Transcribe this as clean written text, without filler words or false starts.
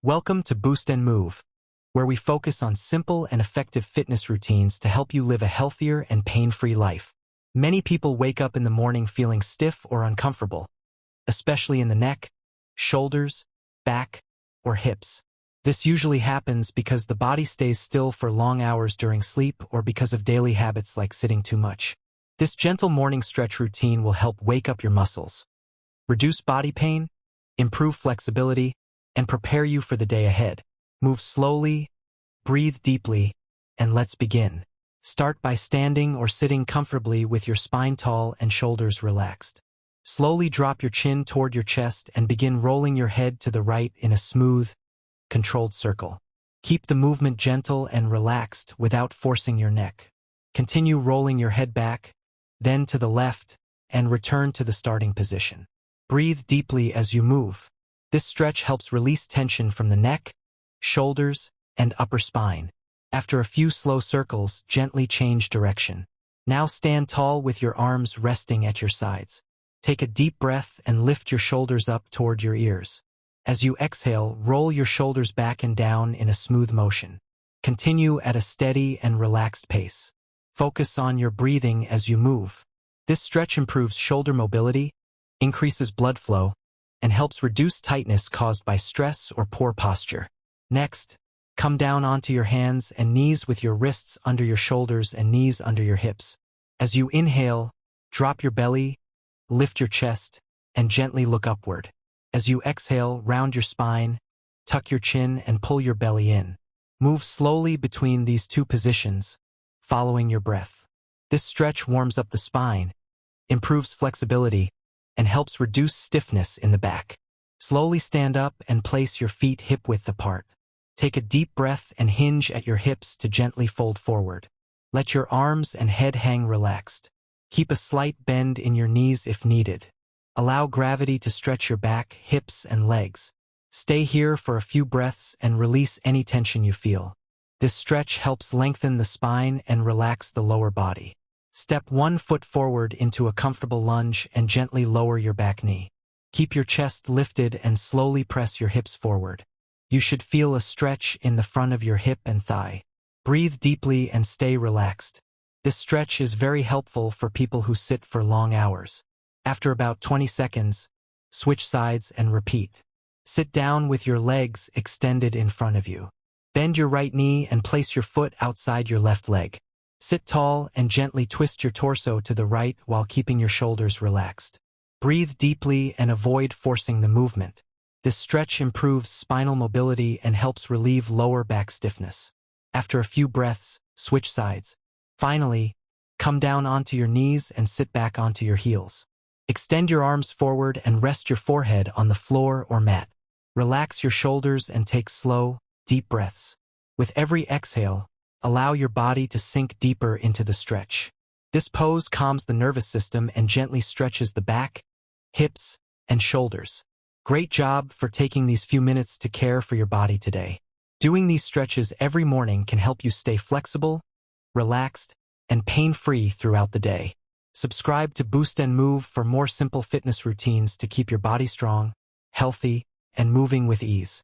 Welcome to boostNMove, where we focus on simple and effective fitness routines to help you live a healthier and pain-free life. Many people wake up in the morning feeling stiff or uncomfortable, especially in the neck, shoulders, back, or hips. This usually happens because the body stays still for long hours during sleep or because of daily habits like sitting too much. This gentle morning stretch routine will help wake up your muscles, reduce body pain, improve flexibility, and prepare you for the day ahead. Move slowly, breathe deeply, and let's begin. Start by standing or sitting comfortably with your spine tall and shoulders relaxed. Slowly drop your chin toward your chest and begin rolling your head to the right in a smooth, controlled circle. Keep the movement gentle and relaxed without forcing your neck. Continue rolling your head back, then to the left, and return to the starting position. Breathe deeply as you move. This stretch helps release tension from the neck, shoulders, and upper spine. After a few slow circles, gently change direction. Now stand tall with your arms resting at your sides. Take a deep breath and lift your shoulders up toward your ears. As you exhale, roll your shoulders back and down in a smooth motion. Continue at a steady and relaxed pace. Focus on your breathing as you move. This stretch improves shoulder mobility, increases blood flow, and helps reduce tightness caused by stress or poor posture. Next, come down onto your hands and knees with your wrists under your shoulders and knees under your hips. As you inhale, drop your belly, lift your chest, and gently look upward. As you exhale, round your spine, tuck your chin, and pull your belly in. Move slowly between these two positions, following your breath. This stretch warms up the spine, improves flexibility, and helps reduce stiffness in the back. Slowly stand up and place your feet hip-width apart. Take a deep breath and hinge at your hips to gently fold forward. Let your arms and head hang relaxed. Keep a slight bend in your knees if needed. Allow gravity to stretch your back, hips, and legs. Stay here for a few breaths and release any tension you feel. This stretch helps lengthen the spine and relax the lower body. Step 1 foot forward into a comfortable lunge and gently lower your back knee. Keep your chest lifted and slowly press your hips forward. You should feel a stretch in the front of your hip and thigh. Breathe deeply and stay relaxed. This stretch is very helpful for people who sit for long hours. After about 20 seconds, switch sides and repeat. Sit down with your legs extended in front of you. Bend your right knee and place your foot outside your left leg. Sit tall and gently twist your torso to the right while keeping your shoulders relaxed. Breathe deeply and avoid forcing the movement. This stretch improves spinal mobility and helps relieve lower back stiffness. After a few breaths, switch sides. Finally, come down onto your knees and sit back onto your heels. Extend your arms forward and rest your forehead on the floor or mat. Relax your shoulders and take slow, deep breaths. With every exhale, allow your body to sink deeper into the stretch. This pose calms the nervous system and gently stretches the back, hips, and shoulders. Great job for taking these few minutes to care for your body today. Doing these stretches every morning can help you stay flexible, relaxed, and pain-free throughout the day. Subscribe to boostNMove for more simple fitness routines to keep your body strong, healthy, and moving with ease.